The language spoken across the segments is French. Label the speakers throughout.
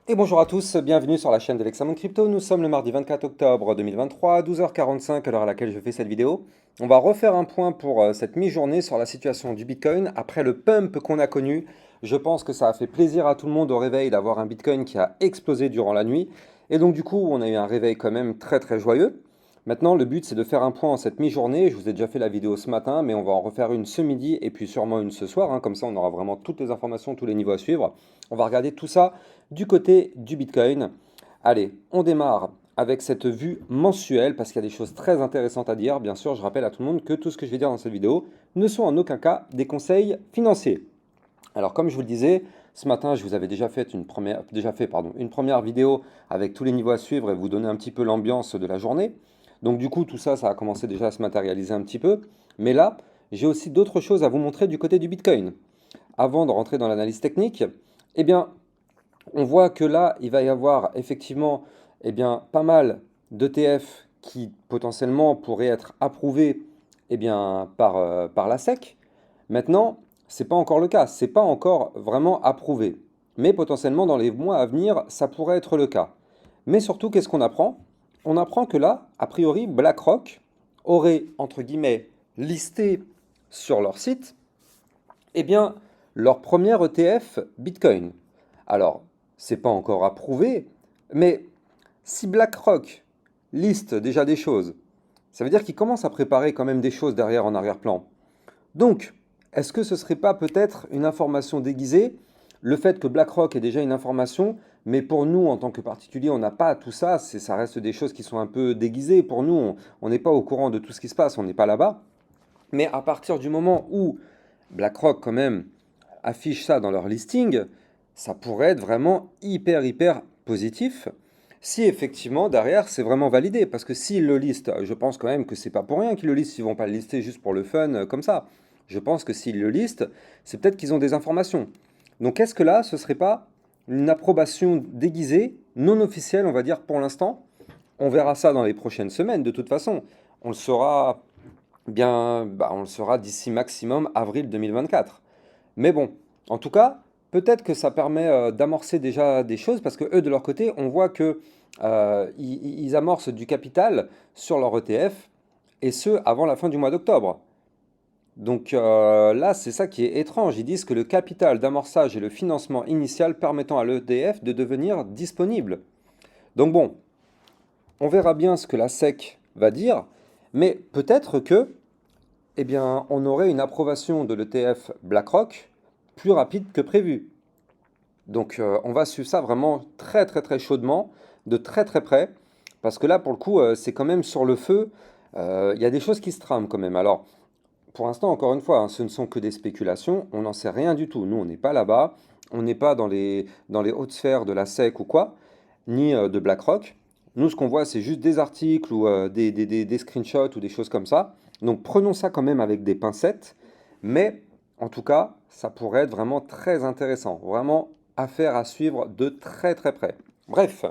Speaker 1: Et bonjour à tous, bienvenue sur la chaîne de l'Hexamone Crypto. Nous sommes le mardi 24 octobre 2023 à 12h45 à l'heure à laquelle je fais cette vidéo. On va refaire un point pour cette mi-journée sur la situation du Bitcoin après le pump qu'on a connu. Je pense que ça a fait plaisir à tout le monde au réveil d'avoir un Bitcoin qui a explosé durant la nuit. Et donc du coup, on a eu un réveil quand même très très joyeux. Maintenant, le but c'est de faire un point en cette mi-journée. Je vous ai déjà fait la vidéo ce matin, mais on va en refaire une ce midi et puis sûrement une ce soir, hein. Comme ça, on aura vraiment toutes les informations, tous les niveaux à suivre. On va regarder tout ça du côté du Bitcoin. Allez, on démarre avec cette vue mensuelle parce qu'il y a des choses très intéressantes à dire. Bien sûr, je rappelle à tout le monde que tout ce que je vais dire dans cette vidéo ne sont en aucun cas des conseils financiers. Alors, comme je vous le disais, ce matin, je vous avais déjà fait une première vidéo avec tous les niveaux à suivre et vous donner un petit peu l'ambiance de la journée. Donc, du coup, tout ça, ça a commencé déjà à se matérialiser un petit peu. Mais là, j'ai aussi d'autres choses à vous montrer du côté du Bitcoin. Avant de rentrer dans l'analyse technique, eh bien, on voit que là, il va y avoir effectivement pas mal d'ETF qui potentiellement pourraient être approuvés par la SEC. Maintenant, ce n'est pas encore le cas, ce n'est pas encore vraiment approuvé. Mais potentiellement, dans les mois à venir, ça pourrait être le cas. Mais surtout, qu'est-ce qu'on apprend? On apprend que là, a priori, BlackRock aurait, entre guillemets, listé sur leur site, leur premier ETF Bitcoin. Alors, c'est pas encore approuvé, mais si BlackRock liste déjà des choses, ça veut dire qu'ils commencent à préparer quand même des choses derrière en arrière-plan. Donc, est-ce que ce serait pas peut-être une information déguisée? Le fait que BlackRock ait déjà une information, mais pour nous, en tant que particulier, on n'a pas tout ça, ça reste des choses qui sont un peu déguisées. Pour nous, on n'est pas au courant de tout ce qui se passe, on n'est pas là-bas. Mais à partir du moment où BlackRock, quand même, affiche ça dans leur listing, ça pourrait être vraiment hyper positif si effectivement derrière c'est vraiment validé. Parce que s'ils le listent, je pense quand même que c'est pas pour rien qu'ils le listent, ils vont pas le lister juste pour le fun comme ça. Je pense que s'ils le listent, c'est peut-être qu'ils ont des informations. Donc est-ce que là, ce serait pas une approbation déguisée, non officielle, on va dire pour l'instant? On verra ça dans les prochaines semaines de toute façon. On le saura on le saura d'ici maximum avril 2024. Mais bon, en tout cas, peut-être que ça permet d'amorcer déjà des choses parce que eux, de leur côté, on voit que ils amorcent du capital sur leur ETF et ce avant la fin du mois d'octobre. Donc là, c'est ça qui est étrange. Ils disent que le capital d'amorçage est le financement initial permettant à l'ETF de devenir disponible. Donc bon, on verra bien ce que la SEC va dire, mais peut-être que on aurait une approbation de l'ETF BlackRock plus rapide que prévu. Donc on va suivre ça vraiment très chaudement, de très près, parce que là pour le coup c'est quand même sur le feu, il y a des choses qui se trament quand même. Alors pour l'instant encore une fois, hein, ce ne sont que des spéculations, on n'en sait rien du tout. Nous on n'est pas là-bas, on n'est pas dans les hautes sphères de la SEC ou quoi, ni de BlackRock. Nous ce qu'on voit c'est juste des articles ou des screenshots ou des choses comme ça. Donc prenons ça quand même avec des pincettes, mais en tout cas, ça pourrait être vraiment très intéressant, vraiment affaire à suivre de très près. Bref,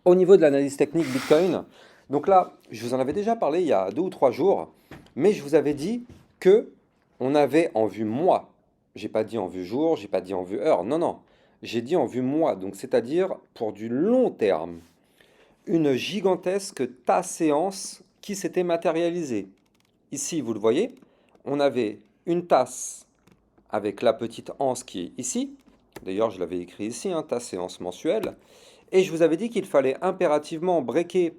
Speaker 1: au niveau de l'analyse technique Bitcoin, donc là, je vous en avais déjà parlé il y a 2 ou 3 jours, mais je vous avais dit que on avait en vue mois. J'ai pas dit en vue jour, j'ai pas dit en vue heure, non. J'ai dit en vue mois, donc c'est-à-dire pour du long terme. Une gigantesque tasse séance qui s'était matérialisée. Ici, vous le voyez, on avait une tasse avec la petite anse qui est ici. D'ailleurs, je l'avais écrit ici, hein, tasse séance mensuelle. Et je vous avais dit qu'il fallait impérativement breaker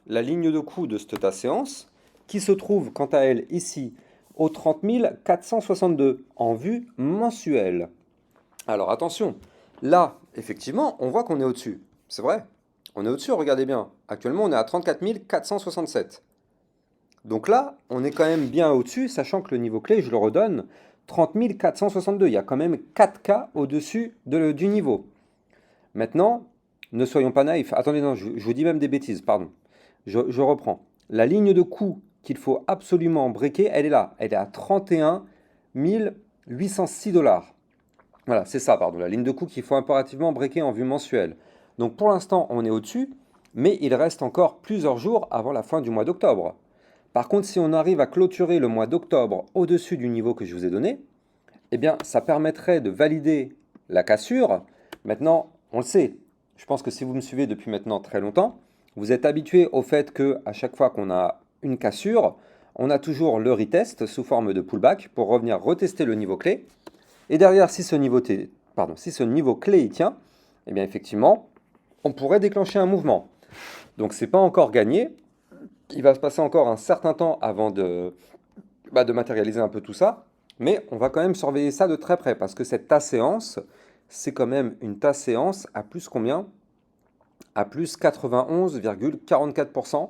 Speaker 1: la ligne de coup de cette tasse séance, qui se trouve quant à elle ici au 30 462 en vue mensuelle. Alors attention, là, effectivement, on voit qu'on est au-dessus. C'est vrai, on est au-dessus, regardez bien. Actuellement, on est à 34 467. Donc là, on est quand même bien au-dessus, sachant que le niveau clé, je le redonne, 30 462. Il y a quand même 4 cas au-dessus du niveau. Maintenant, ne soyons pas naïfs. Attendez, non, je vous dis même des bêtises, pardon. Je reprends. La ligne de coût qu'il faut absolument breaker, elle est là. Elle est à 31 806 dollars. Voilà, c'est ça, pardon. La ligne de coût qu'il faut impérativement breaker en vue mensuelle. Donc pour l'instant, on est au-dessus, mais il reste encore plusieurs jours avant la fin du mois d'octobre. Par contre, si on arrive à clôturer le mois d'octobre au-dessus du niveau que je vous ai donné, ça permettrait de valider la cassure. Maintenant, on le sait, Je pense que si vous me suivez depuis maintenant très longtemps, vous êtes habitué au fait que à chaque fois qu'on a une cassure, on a toujours le retest sous forme de pullback pour revenir retester le niveau clé. Et derrière, si ce niveau clé y tient, eh bien effectivement, on pourrait déclencher un mouvement. Donc c'est pas encore gagné. Il va se passer encore un certain temps avant de matérialiser un peu tout ça. Mais on va quand même surveiller ça de très près parce que cette tasse séance, c'est quand même une tasse séance à plus combien? À plus 91,44%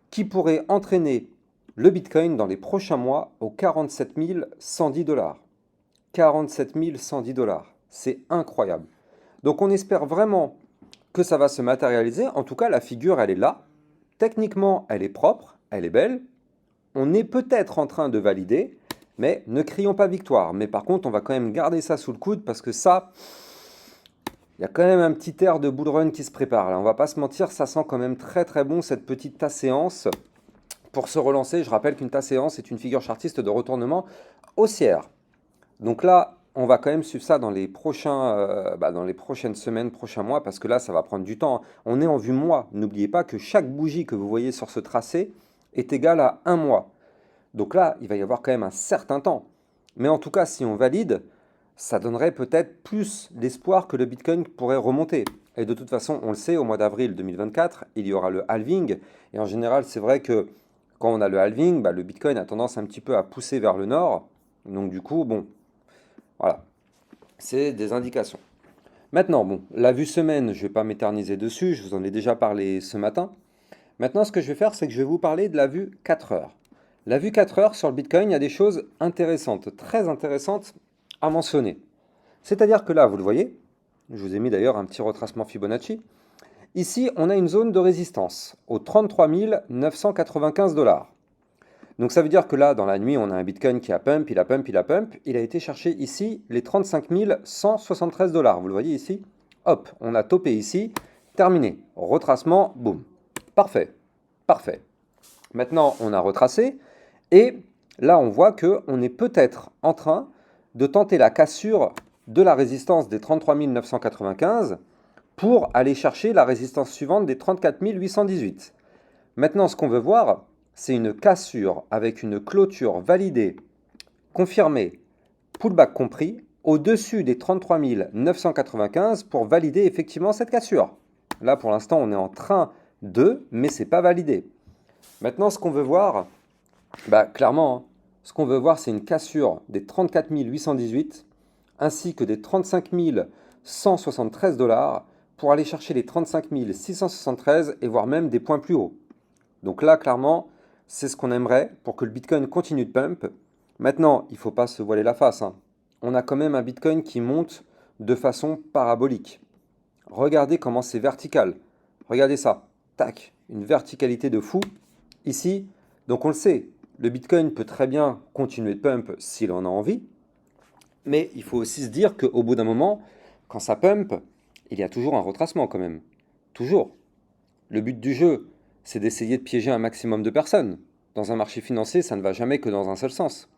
Speaker 1: qui pourrait entraîner le Bitcoin dans les prochains mois aux 47 110 dollars. 47 110 dollars. C'est incroyable. Donc on espère vraiment que ça va se matérialiser. En tout cas, la figure, elle est là. Techniquement, elle est propre, elle est belle. On est peut-être en train de valider, mais ne crions pas victoire. Mais par contre, on va quand même garder ça sous le coude parce que ça, il y a quand même un petit air de bull run qui se prépare. Là, on va pas se mentir, ça sent quand même très très bon cette petite tasse séance. Pour se relancer, je rappelle qu'une tasse séance est une figure chartiste de retournement haussière. Donc là, on va quand même suivre ça dans les prochaines semaines, prochains mois, parce que là, ça va prendre du temps. On est en vue mois. N'oubliez pas que chaque bougie que vous voyez sur ce tracé est égale à un mois. Donc là, il va y avoir quand même un certain temps. Mais en tout cas, si on valide, ça donnerait peut-être plus l'espoir que le Bitcoin pourrait remonter. Et de toute façon, on le sait, au mois d'avril 2024, il y aura le halving. Et en général, c'est vrai que quand on a le halving, le Bitcoin a tendance un petit peu à pousser vers le nord. Donc du coup, bon, voilà, c'est des indications. Maintenant, bon, la vue semaine, je ne vais pas m'éterniser dessus, je vous en ai déjà parlé ce matin. Maintenant, ce que je vais faire, c'est que je vais vous parler de la vue 4 heures. La vue 4 heures sur le Bitcoin, il y a des choses intéressantes, très intéressantes à mentionner. C'est-à-dire que là, vous le voyez, je vous ai mis d'ailleurs un petit retracement Fibonacci. Ici, on a une zone de résistance aux 33 995 dollars. Donc ça veut dire que là, dans la nuit, on a un Bitcoin qui a pump, il a pump, il a pump. Il a été chercher ici les 35 173 dollars. Vous le voyez ici? Hop, on a topé ici. Terminé. Retracement, boum. Parfait. Parfait. Maintenant, on a retracé. Et là, on voit qu'on est peut-être en train de tenter la cassure de la résistance des 33 995 pour aller chercher la résistance suivante des 34 818. Maintenant, ce qu'on veut voir, c'est une cassure avec une clôture validée, confirmée, pullback compris, au-dessus des 33 995 pour valider effectivement cette cassure. Là, pour l'instant, on est en train de, mais ce n'est pas validé. Maintenant, ce qu'on veut voir, clairement, ce qu'on veut voir, c'est une cassure des 34 818 ainsi que des 35 173 dollars pour aller chercher les 35 673 et voire même des points plus hauts. Donc là, clairement, c'est ce qu'on aimerait pour que le Bitcoin continue de pump. Maintenant, il ne faut pas se voiler la face, hein. On a quand même un Bitcoin qui monte de façon parabolique. Regardez comment c'est vertical. Regardez ça. Tac, une verticalité de fou. Ici, donc on le sait, le Bitcoin peut très bien continuer de pump s'il en a envie. Mais il faut aussi se dire qu'au bout d'un moment, quand ça pump, il y a toujours un retracement quand même. Toujours. Le but du jeu, c'est d'essayer de piéger un maximum de personnes. Dans un marché financier, ça ne va jamais que dans un seul sens.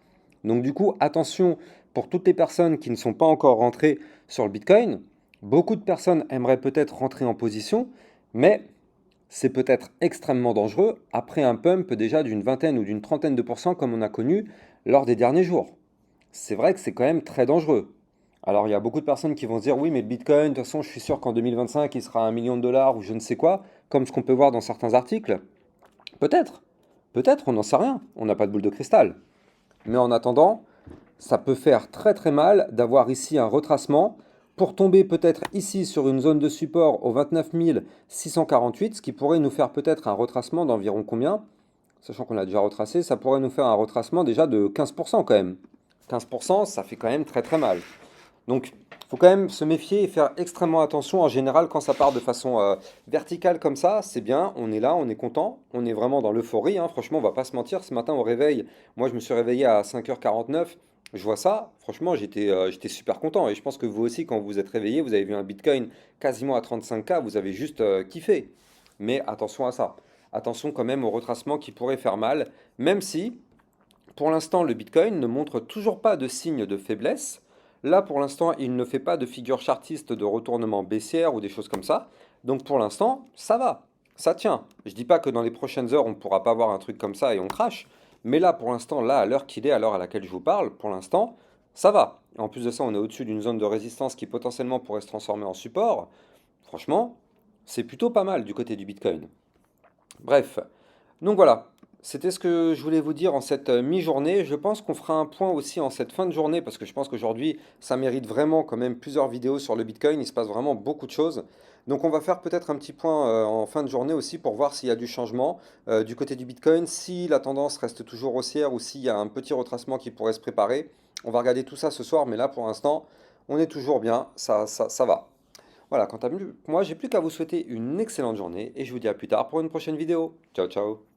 Speaker 1: Donc du coup, attention pour toutes les personnes qui ne sont pas encore rentrées sur le Bitcoin. Beaucoup de personnes aimeraient peut-être rentrer en position, mais c'est peut-être extrêmement dangereux après un pump déjà d'une vingtaine ou d'une trentaine de pourcents comme on a connu lors des derniers jours. C'est vrai que c'est quand même très dangereux. Alors il y a beaucoup de personnes qui vont se dire oui mais le Bitcoin, de toute façon je suis sûr qu'en 2025 il sera à 1 million de dollars ou je ne sais quoi, comme ce qu'on peut voir dans certains articles. Peut-être, peut-être, on n'en sait rien, on n'a pas de boule de cristal. Mais en attendant, ça peut faire très très mal d'avoir ici un retracement pour tomber peut-être ici sur une zone de support au 29 648, ce qui pourrait nous faire peut-être un retracement d'environ combien? Sachant qu'on a déjà retracé, ça pourrait nous faire un retracement déjà de 15% quand même. 15%, ça fait quand même très très mal. Donc, il faut quand même se méfier et faire extrêmement attention. En général, quand ça part de façon verticale comme ça, c'est bien, on est là, on est content, on est vraiment dans l'euphorie, hein. Franchement, on va pas se mentir. Ce matin, au réveil, moi, je me suis réveillé à 5h49. Je vois ça, franchement, j'étais super content. Et je pense que vous aussi, quand vous vous êtes réveillé, vous avez vu un Bitcoin quasiment à 35K, vous avez juste kiffé. Mais attention à ça. Attention quand même au retracement qui pourrait faire mal, même si, pour l'instant, le Bitcoin ne montre toujours pas de signe de faiblesse. Là, pour l'instant, il ne fait pas de figure chartiste de retournement baissière ou des choses comme ça. Donc pour l'instant, ça va, ça tient. Je dis pas que dans les prochaines heures, on ne pourra pas voir un truc comme ça et on crache. Mais là, pour l'instant, là, à l'heure qu'il est, à l'heure à laquelle je vous parle, pour l'instant, ça va. En plus de ça, on est au-dessus d'une zone de résistance qui potentiellement pourrait se transformer en support. Franchement, c'est plutôt pas mal du côté du Bitcoin. Bref, donc voilà, c'était ce que je voulais vous dire en cette mi-journée. Je pense qu'on fera un point aussi en cette fin de journée parce que je pense qu'aujourd'hui, ça mérite vraiment quand même plusieurs vidéos sur le Bitcoin. Il se passe vraiment beaucoup de choses. Donc on va faire peut-être un petit point en fin de journée aussi pour voir s'il y a du changement du côté du Bitcoin, si la tendance reste toujours haussière ou s'il y a un petit retracement qui pourrait se préparer. On va regarder tout ça ce soir, mais là pour l'instant, on est toujours bien, ça va. Voilà, quant à moi, j'ai plus qu'à vous souhaiter une excellente journée et je vous dis à plus tard pour une prochaine vidéo. Ciao, ciao.